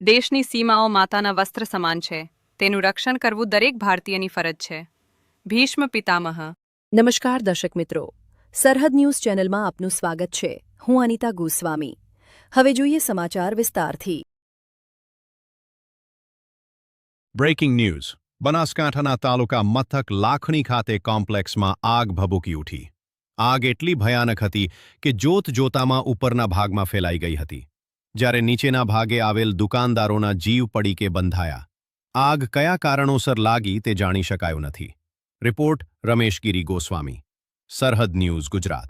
દેશની સીમાઓ માતાના વસ્ત્ર સમાન છે. તેનું રક્ષણ કરવું દરેક ભારતીયની ફરજ છે. ભીષ્મ પિતામહ. નમસ્કાર દર્શક મિત્રો, સરહદ ન્યૂઝ ચેનલમાં આપનું સ્વાગત છે. હું અનિતા ગોસ્વામી. હવે જોઈએ સમાચાર વિસ્તારથી. Breaking news. બનાસકાંઠાના તાલુકા મથક લાખણી ખાતે કોમ્પ્લેક્સમાં આગ ભભૂકી ઉઠી. આગ એટલી ભયાનક હતી કે જોત જોતામાં ઉપરના ભાગમાં ફેલાઈ ગઈ હતી, જ્યારે નીચેના ભાગે આવેલ દુકાનદારોના જીવ પડીકે બંધાયા. આગ કયા કારણોસર લાગી તે જાણી શકાયું નથી. રિપોર્ટ રમેશગીરી ગોસ્વામી, સરહદ ન્યૂઝ ગુજરાત.